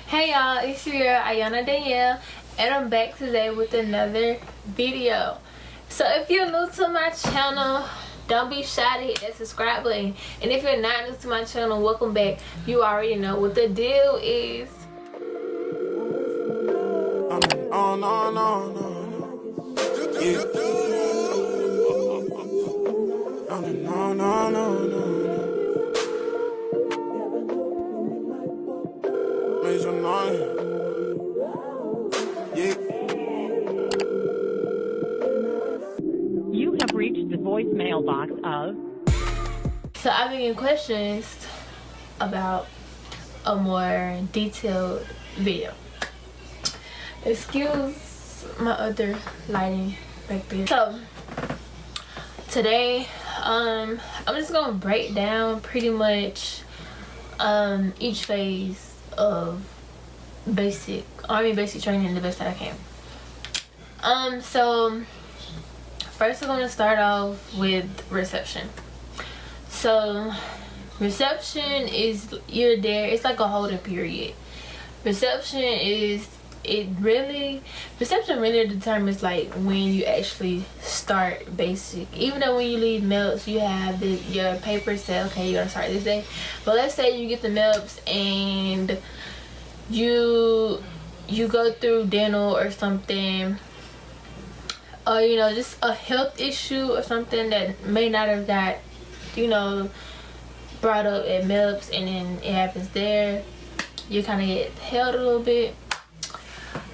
Hey y'all, it's your girl Iyannadanielle, and I'm back today with another video. So if you're new to my channel, don't be shy to hit that subscribe button. And if you're not new to my channel, welcome back. You already know what the deal is. You have reached the voicemail box of... So I've been getting questions about a more detailed video. Excuse my other lighting back there. So today I'm just gonna break down pretty much each phase of basic training the best that I can. So first I'm gonna start off with reception. So reception is, you're there, it's like a holding period. Reception really determines like when you actually start basic. Even though when you leave MELPS you have your paper say, okay, you're gonna start this day. But let's say you get the MELPS and you go through dental or something, or you know, just a health issue or something that may not have got, you know, brought up at MELPS, and then it happens there, you kind of get held a little bit.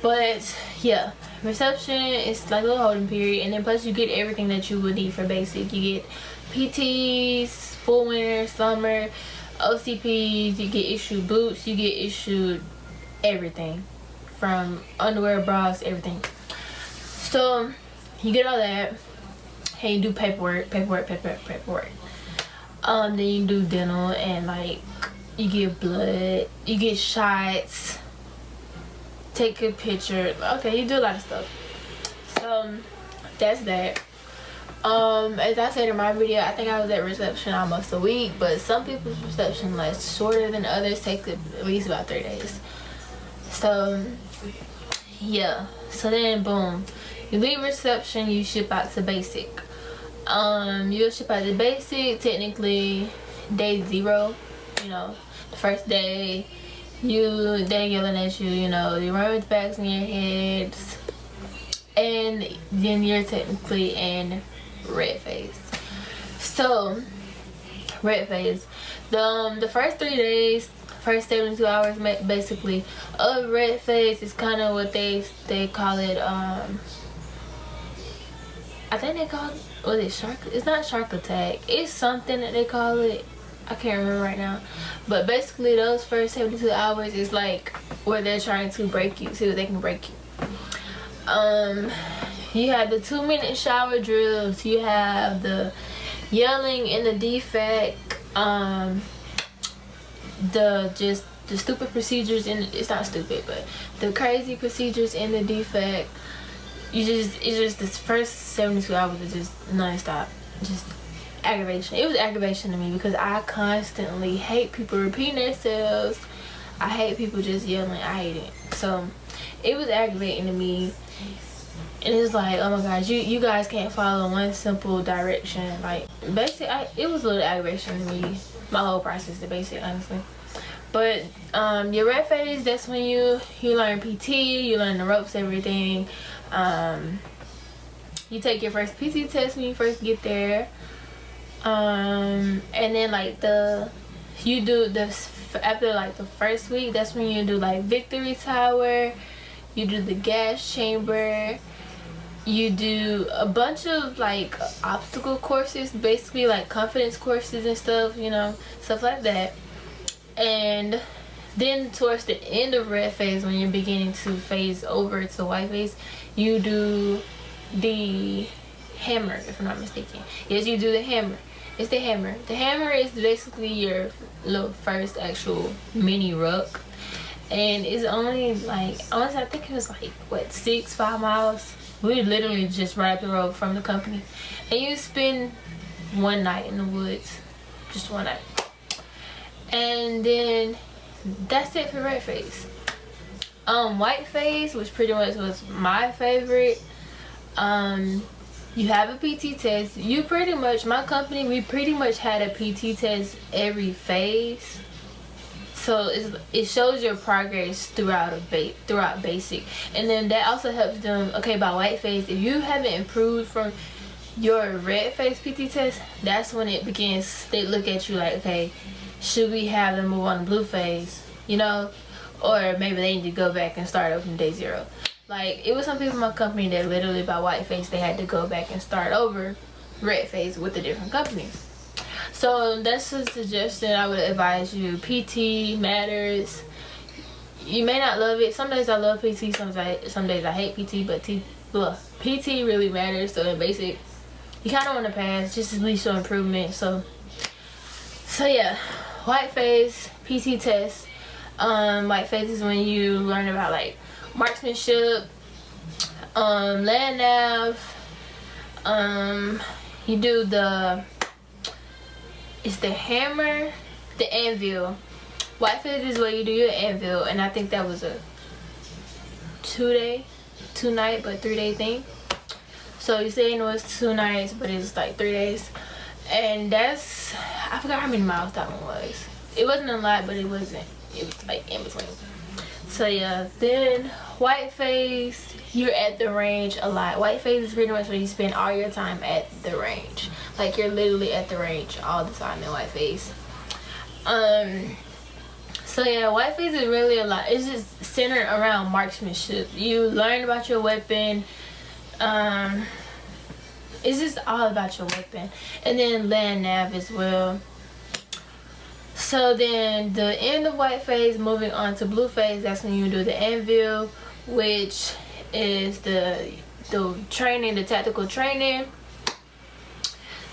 But yeah, reception is like a little holding period, and then plus you get everything that you would need for basic. You get PTs, full winter, summer, OCPs, you get issued boots, you get issued everything from underwear, bras, everything. So you get all that and you do paperwork. Then you do dental, and like you get blood, you get shots, take a picture. Okay, you do a lot of stuff. So that's that. As I said in my video, I think I was at reception almost a week, but some people's reception lasts shorter than others, take at least about 3 days. So yeah, so then boom, you leave reception, you ship out to basic. You'll ship out to basic technically day 0. You know, the first day they're yelling at you, you know, you run with bags in your heads, and then you're technically in red phase. So red phase, the first 3 days, first 72 hours basically of red phase is kind of what they call it. I think they call it, was it shark? It's not shark attack, it's something that they call it, I can't remember right now. But basically those first 72 hours is like where they're trying to break you, see what they can break you. You have the 2-minute shower drills, you have the yelling in the defect, the stupid procedures in, it's not stupid, but the crazy procedures in the defect. It's just this first 72 hours is just non-stop, just aggravation. It was aggravation to me because I constantly hate people repeating themselves. I hate people just yelling. I hate it. So it was aggravating to me, and it's like, oh my gosh, you guys can't follow one simple direction. Like basically it was a little aggravation to me, my whole process, the basic, honestly. But your red phase, that's when you learn PT, you learn the ropes, everything. You take your first PT test when you first get there, and then like you do this after like the first week. That's when you do like victory tower, you do the gas chamber, you do a bunch of like obstacle courses, basically like confidence courses and stuff, you know, stuff like that. And then towards the end of red phase, when you're beginning to phase over to white phase, you do the hammer, if I'm not mistaken. Yes, you do the hammer. It's the hammer. The hammer is basically your little first actual mini ruck, and it's only like, honestly, I think it was like what, 5 miles. We literally just ride up the road from the company, and you spend one night in the woods, just one night. And then that's it for red phase. Whiteface, which pretty much was my favorite. You have a PT test. My company, we pretty much had a PT test every phase. So it shows your progress throughout basic, and then that also helps them. Okay, by Whiteface, if you haven't improved from your red face PT test, that's when it begins. They look at you like, okay, should we have them move on to blue phase, you know, or maybe they need to go back and start over from day 0. Like, it was some people in my company that literally by Whiteface they had to go back and start over red phase with a different company. So that's a suggestion I would advise you. PT matters. You may not love it. Some days I love PT, some days I hate PT, but PT really matters. So in basic, you kind of want to pass, just at least show improvement. So yeah, Whiteface, PT test. Whiteface is when you learn about like marksmanship, land nav. You do it's the hammer, the anvil. Whiteface is where you do your anvil, and I think that was a 2 night, but 3-day thing. So you're saying it was 2 nights, but it's like 3 days. And that's, I forgot how many miles that one was. It wasn't a lot, but it wasn't. It was like in between. So yeah, then Whiteface, you're at the range a lot. Whiteface is pretty much where you spend all your time at the range. Like, you're literally at the range all the time in Whiteface. So yeah, Whiteface is really a lot. It's just centered around marksmanship. You learn about your weapon. It's just all about your weapon. And then land nav as well. So then the end of Whiteface, moving on to Blueface, that's when you do the anvil, which is the training, the tactical training.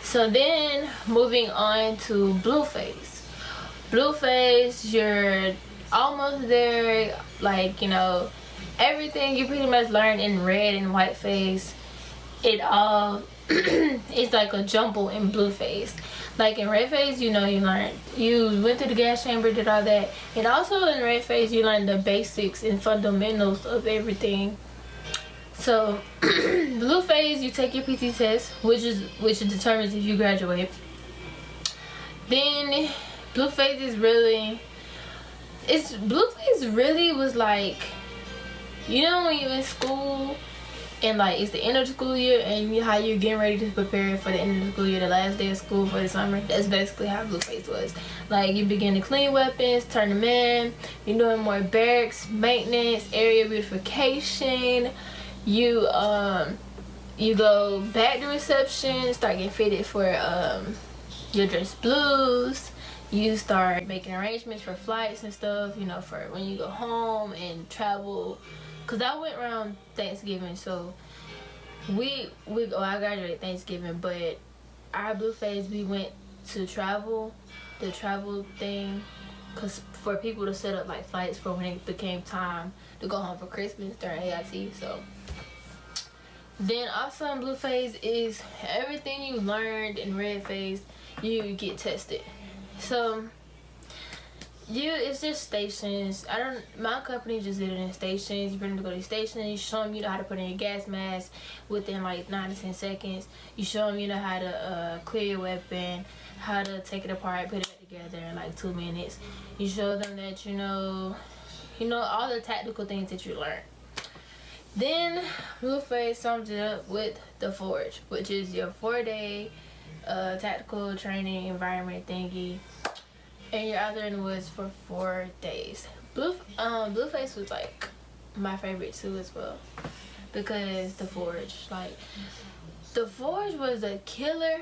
So then moving on to Blueface. Blueface, you're almost there. Like, you know, everything you pretty much learn in red and Whiteface, it all it's like a jumble in Blueface. Like in red phase, you know, you went to the gas chamber, did all that. And also in red phase, you learn the basics and fundamentals of everything. So blue phase, you take your PT test, which determines if you graduate. Then blue phase really was like, you know, when you're in school and like it's the end of the school year and how you're getting ready to prepare for the end of the school year, the last day of school for the summer. That's basically how Blueface was. Like, you begin to clean weapons, turn them in, you're doing more barracks, maintenance, area beautification. You go back to reception, start getting fitted for your dress blues. You start making arrangements for flights and stuff, you know, for when you go home and travel. Cause I went around Thanksgiving, so I graduated Thanksgiving, but our Blueface, we went to the travel thing, cause for people to set up like flights for when it became time to go home for Christmas during AIT. So then also in Blueface is everything you learned in red phase, you get tested. So it's just stations. My company just did it in stations. You bring them to go to the station, you show them, you know, how to put in your gas mask within like 9 to 10 seconds. You show them, you know, how to clear your weapon, how to take it apart, put it back together in like 2 minutes. You show them that you know all the tactical things that you learned. Then Blueface sums it up with the Forge, which is your 4-day tactical training environment thingy. And you're out there in the woods for 4 days. Blueface was like my favorite too as well, because the Forge was a killer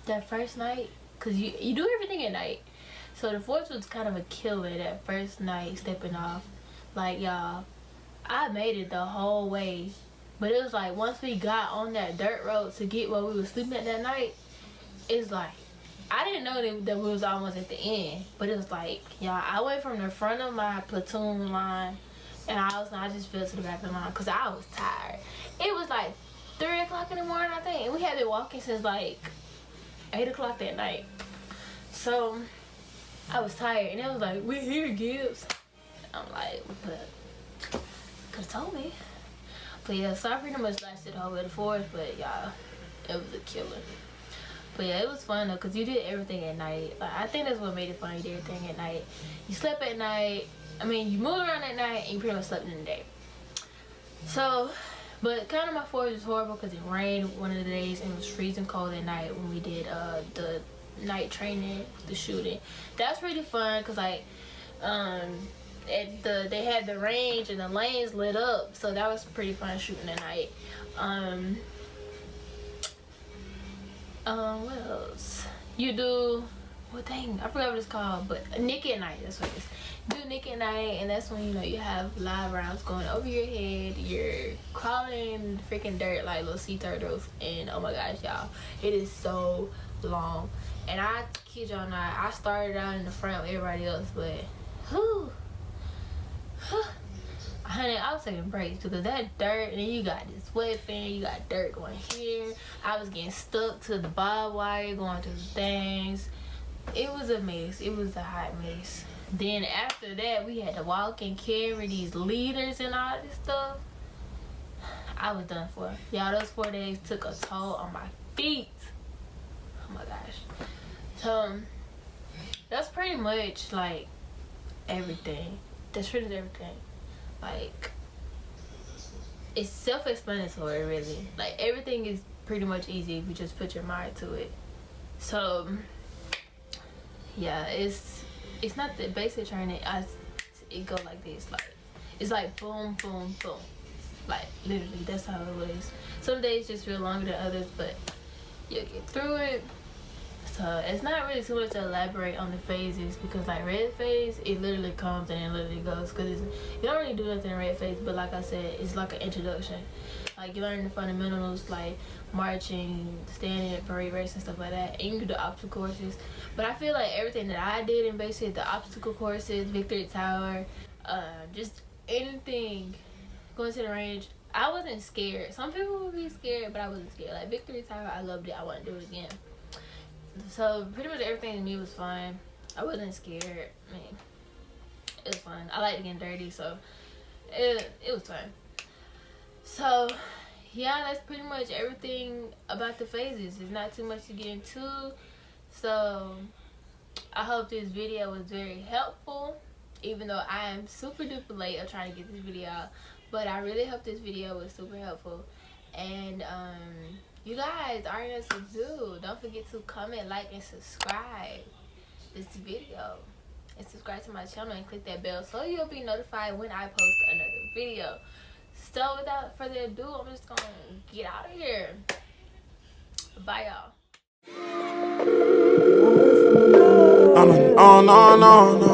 that first night, cause you do everything at night. So the Forge was kind of a killer that first night stepping off. Like, y'all, I made it the whole way, but it was like once we got on that dirt road to get where we were sleeping at that night, it's like, I didn't know that we was almost at the end, but it was like, y'all, I went from the front of my platoon line, and I just fell to the back of the line because I was tired. It was like 3 o'clock in the morning, I think, and we had been walking since like 8 o'clock that night. So I was tired, and it was like, we're here, Gibbs. I'm like, but could've told me. But yeah, so I pretty much lasted the whole way to 4th, but y'all, it was a killer. But yeah, it was fun though, cause you did everything at night. Like, I think that's what made it fun. You did everything at night. You slept at night. I mean, you moved around at night, and you pretty much slept in the day. So, but kind of my 4th was horrible because it rained one of the days and it was freezing cold at night when we did the night training, the shooting. That's really fun because like they had the range and the lanes lit up, so that was pretty fun shooting at night. What else? You do, what thing? I forgot what it's called, but Nick at Night, that's what it is. Do Nick at Night, and that's when, you know, you have live rounds going over your head. You're crawling in freaking dirt like little sea turtles, and oh my gosh, y'all, it is so long. And I kid y'all not, I started out in the front with everybody else, but honey, I was taking breaks because that dirt, and then you got this weapon, you got dirt going here. I was getting stuck to the barbed wire, going through the things. It was a mess. It was a hot mess. Then after that, we had to walk and carry these leaders and all this stuff. I was done for. Y'all, those 4 days took a toll on my feet. Oh my gosh. So, that's pretty much like everything. That's pretty much everything. Like, it's self-explanatory, really. Like, everything is pretty much easy if you just put your mind to it. So, yeah, it's not the basic training. It go like this. Like, it's like boom, boom, boom. Like, literally, that's how it was. Some days just feel longer than others, but you'll get through it. So it's not really too much to elaborate on the phases, because like red phase, it literally comes and it literally goes, because you don't really do nothing in red phase, but like I said, it's like an introduction. Like, you learn the fundamentals like marching, standing, parade race and stuff like that, and you can do obstacle courses. But I feel like everything that I did in basically the obstacle courses, Victory Tower, just anything, going to the range, I wasn't scared. Some people would be scared, but I wasn't scared. Like Victory Tower, I loved it. I want to do it again. So pretty much everything to me was fun. I wasn't scared. I mean, it was fun. I liked getting dirty, so it was fun. So yeah, that's pretty much everything about the phases. There's not too much to get into. So I hope this video was very helpful, even though I am super duper late of trying to get this video out. But I really hope this video was super helpful. And you guys already know what to do. Don't forget to comment, like, and subscribe this video. And subscribe to my channel and click that bell so you'll be notified when I post another video. So without further ado, I'm just gonna get out of here. Bye, y'all. No.